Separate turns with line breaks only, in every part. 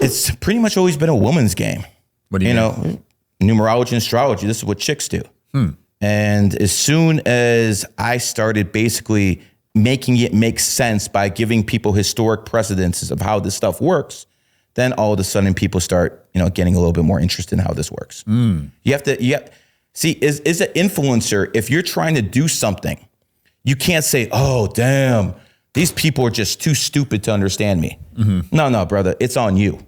It's pretty much always been a woman's game.
What do you mean?
Numerology and astrology, this is what chicks do. And as soon as I started basically making it make sense by giving people historic precedences of how this stuff works, then all of a sudden people start, getting a little bit more interested in how this works. You have to see, as an influencer, if you're trying to do something, you can't say, oh, damn, these people are just too stupid to understand me. No, brother, it's on you.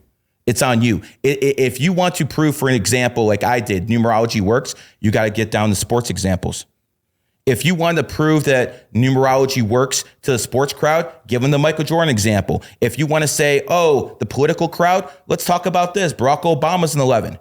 It's on you. If you want to prove, for an example, like I did, numerology works, you got to get down to sports examples. If you want to prove that numerology works to the sports crowd, give them the Michael Jordan example. If you want to say, oh, the political crowd, let's talk about this. Barack Obama's an 11.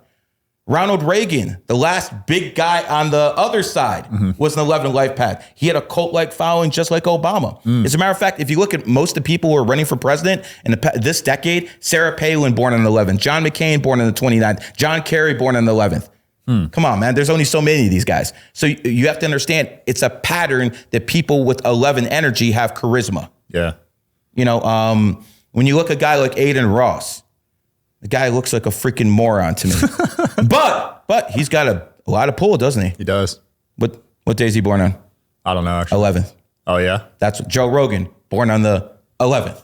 Ronald Reagan, the last big guy on the other side, was an 11 Lifepath. He had a cult-like following just like Obama. As a matter of fact, if you look at most of the people who are running for president in this decade, Sarah Palin born on the 11th, John McCain born on the 29th, John Kerry born on the 11th. Come on, man. There's only so many of these guys. So you have to understand it's a pattern that people with 11 energy have charisma.
Yeah.
When you look at a guy like Aiden Ross, the guy looks like a freaking moron to me. but he's got a lot of pull, doesn't he?
He does.
What day is he born on?
I don't know, actually.
11th.
Oh, yeah?
That's Joe Rogan, born on the 11th.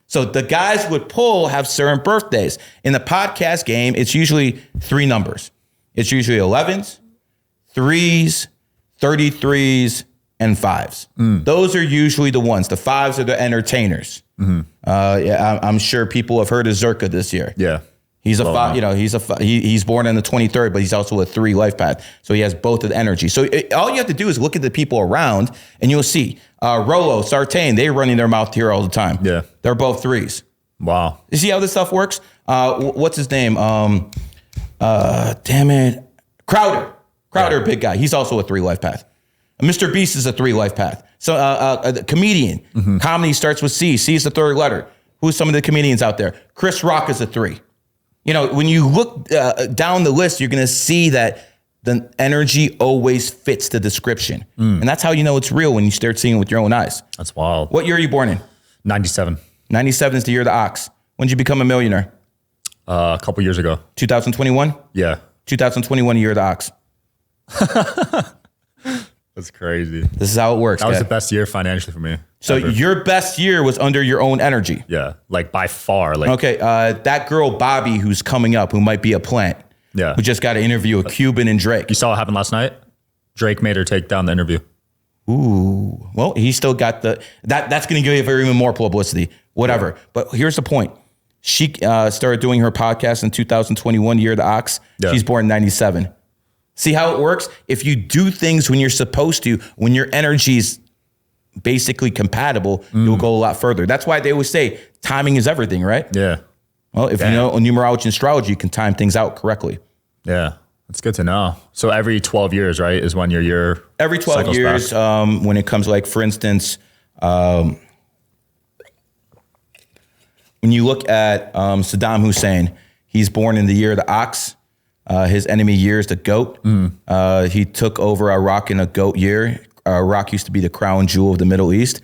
So the guys with pull have certain birthdays. In the podcast game, it's usually 3 numbers. It's usually 11s, 3s, 33s, and 5s. Those are usually the ones. The 5s are the entertainers. I'm sure people have heard of Zerka this year.
Yeah.
He's a 5, he's born on the 23rd, but he's also a 3 Lifepath. So he has both of the energy. So all you have to do is look at the people around and you'll see Rolo, Sartain, they're running their mouth here all the time.
Yeah.
They're both 3s.
Wow.
You see how this stuff works? What's his name? Damn it. Crowder, big guy. He's also a 3 Lifepath. Mr. Beast is a 3 Lifepath. So a comedian, comedy starts with C. C is the 3rd letter. Who's some of the comedians out there? Chris Rock is a 3. When you look down the list, you're going to see that the energy always fits the description. And that's how you know it's real when you start seeing it with your own eyes.
That's wild.
What year are you born in?
97.
97 is the year of the ox. When did you become a millionaire?
A couple years ago.
2021?
Yeah.
2021, year of the ox.
That's crazy.
This is how it works.
That was the best year financially for me.
So
ever.
Your best year was under your own energy.
Yeah, like by far.
Okay, that girl Bobby who's coming up, who might be a plant.
Yeah.
Who just got to interview a Cuban and Drake.
You saw what happened last night? Drake made her take down the interview.
Ooh, well, he still got that's going to give her even more publicity. Whatever. Yeah. But here's the point. She started doing her podcast in 2021, year of the ox. Yeah. She's born in 97. See how it works? If you do things when you're supposed to, when your energy's basically compatible, you'll go a lot further. That's why they always say timing is everything, right?
Yeah.
Well, if you know numerology and astrology, you can time things out correctly.
Yeah. That's good to know. So every 12 years, right, is when your year
every 12 years, when it comes like, for instance, when you look at Saddam Hussein, he's born in the year of the ox. His enemy year is the goat. He took over Iraq in a goat year. Iraq used to be the crown jewel of the Middle East.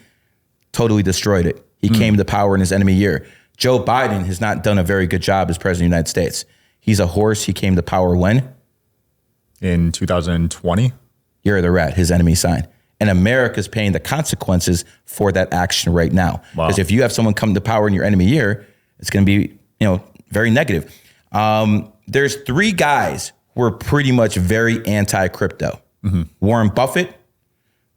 Totally destroyed it. He came to power in his enemy year. Joe Biden has not done a very good job as president of the United States. He's a horse. He came to power when?
In 2020.
Year of the rat, his enemy sign. And America's paying the consequences for that action right now. Because if you have someone come to power in your enemy year, it's going to be, very negative. There's 3 guys who are pretty much very anti-crypto. Warren Buffett,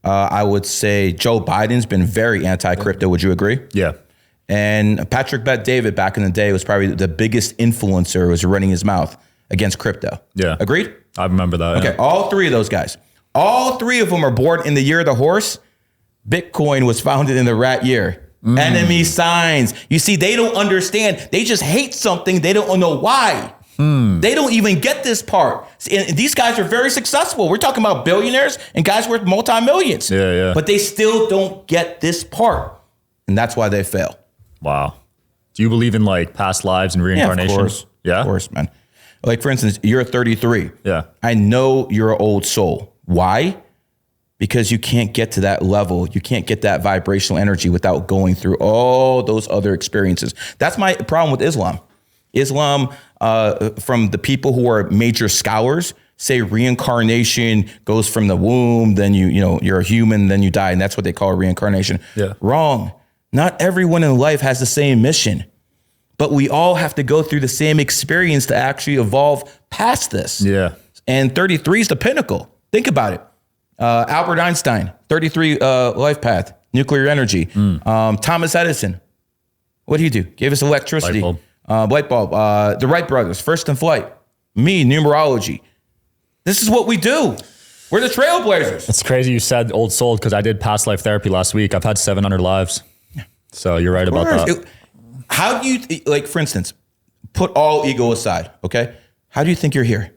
I would say Joe Biden's been very anti-crypto. Would you agree?
Yeah.
And Patrick Bet-David back in the day was probably the biggest influencer who was running his mouth against crypto.
Yeah.
Agreed?
I remember that.
Okay, all 3 of those guys. All 3 of them are born in the year of the horse. Bitcoin was founded in the rat year. Enemy signs. You see, they don't understand. They just hate something. They don't know why. They don't even get this part. And these guys are very successful. We're talking about billionaires and guys worth multi-millions.
Yeah.
But they still don't get this part. And that's why they fail.
Wow. Do you believe in like past lives and reincarnation?
Yeah, of course.
Yeah?
Of course, man. Like, for instance, you're 33.
Yeah.
I know you're an old soul. Why? Because you can't get to that level. You can't get that vibrational energy without going through all those other experiences. That's my problem with Islam. Islam, from the people who are major scholars, say reincarnation goes from the womb, then you're a human, then you die, and that's what they call reincarnation.
Yeah.
Wrong. Not everyone in life has the same mission, but we all have to go through the same experience to actually evolve past this.
Yeah.
And 33 is the pinnacle. Think about it. Albert Einstein, 33 Lifepath, nuclear energy. Thomas Edison, what did he do? Gave us electricity. Light bulb. The Wright brothers, first in flight. Me, numerology. This is what we do. We're the trailblazers.
It's crazy you said old soul because I did past life therapy last week. I've had 700 lives. So you're right about that.
How do you, like, for instance, put all ego aside, okay? How do you think you're here?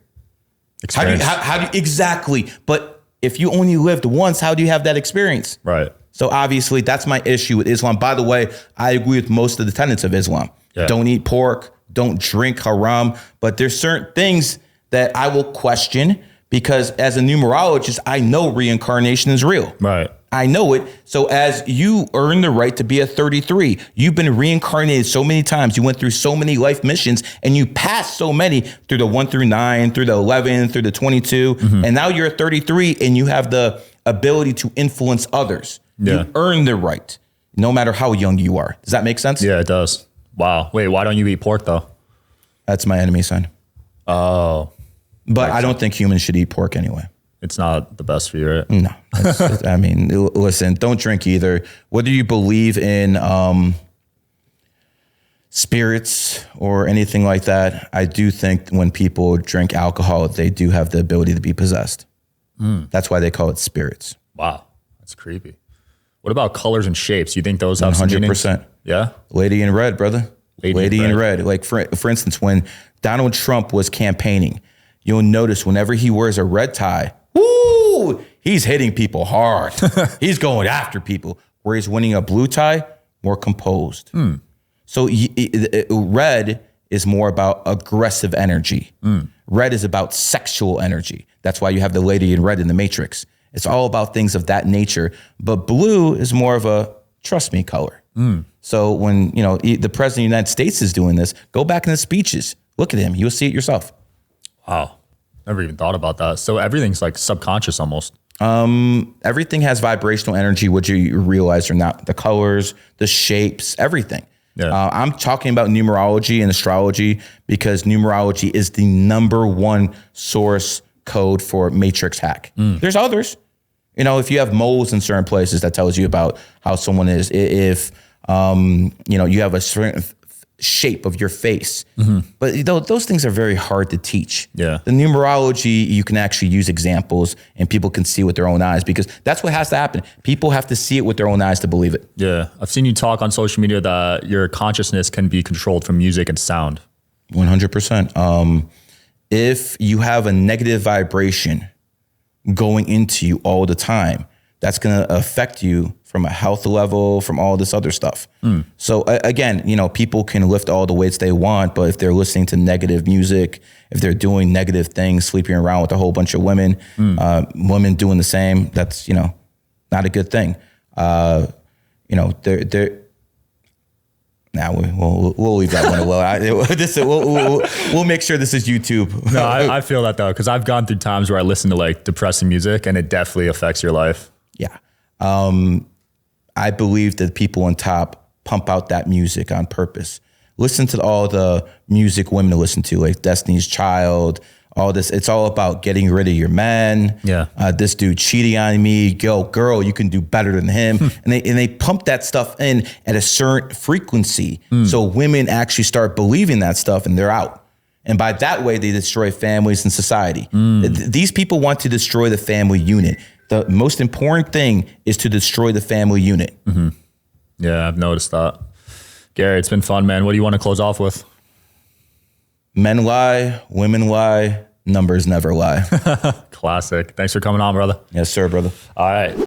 Experience.
How do you, exactly. But if you only lived once, how do you have that experience?
Right.
So obviously that's my issue with Islam. By the way, I agree with most of the tenets of Islam. Yeah. Don't eat pork, don't drink haram, but there's certain things that I will question because as a numerologist, I know reincarnation is real.
Right.
I know it. So as you earn the right to be a 33, you've been reincarnated so many times. You went through so many life missions and you passed so many through the 1 through 9, through the 11, through the 22. And now you're a 33 and you have the ability to influence others. Yeah. You earn the right, no matter how young you are. Does that make sense?
Yeah, it does. Wow. Wait, why don't you eat pork though?
That's my enemy sign.
Oh.
But I don't think humans should eat pork anyway.
It's not the best for you, right?
No. I mean, listen, don't drink either. Whether you believe in spirits or anything like that, I do think when people drink alcohol, they do have the ability to be possessed. That's why they call it spirits.
Wow. That's creepy. What about colors and shapes? You think those have 100%? Yeah?
Lady in red, brother. Lady in red. Like, for instance, when Donald Trump was campaigning, you'll notice whenever he wears a red tie, woo, he's hitting people hard. He's going after people. Where he's winning a blue tie, more composed. So red is more about aggressive energy. Red is about sexual energy. That's why you have the lady in red in the Matrix. It's all about things of that nature. But blue is more of a trust me color. So when the president of the United States is doing this, go back in the speeches. Look at him. You'll see it yourself.
Wow. Never even thought about that. So everything's like subconscious almost.
Everything has vibrational energy, whether you realize or not. The colors, the shapes, everything. Yeah. I'm talking about numerology and astrology because numerology is the #1 source code for matrix hack. There's others. If you have moles in certain places, that tells you about how someone is. If you have a certain shape of your face, but those things are very hard to teach. Yeah. The numerology, you can actually use examples and people can see with their own eyes because that's what has to happen. People have to see it with their own eyes to believe it.
Yeah. I've seen you talk on social media that your consciousness can be controlled from music and sound.
100%. If you have a negative vibration going into you all the time, that's going to affect you from a health level, from all this other stuff. So again, people can lift all the weights they want, but if they're listening to negative music, if they're doing negative things, sleeping around with a whole bunch of women, women doing the same, that's, not a good thing. Now we'll leave that one alone. We'll make sure this is YouTube.
No, I feel that though, because I've gone through times where I listen to like depressing music and it definitely affects your life.
Yeah. I believe that people on top pump out that music on purpose. Listen to all the music women listen to, like Destiny's Child, all this. It's all about getting rid of your man. Yeah. This dude cheating on me. Yo, girl, you can do better than him. And they pump that stuff in at a certain frequency. So women actually start believing that stuff and they're out. And by that way, they destroy families and society. These people want to destroy the family unit. The most important thing is to destroy the family unit.
Yeah, I've noticed that. Gary, it's been fun, man. What do you want to close off with?
Men lie, women lie, numbers never lie.
Classic. Thanks for coming on, brother.
Yes, sir, brother.
All right.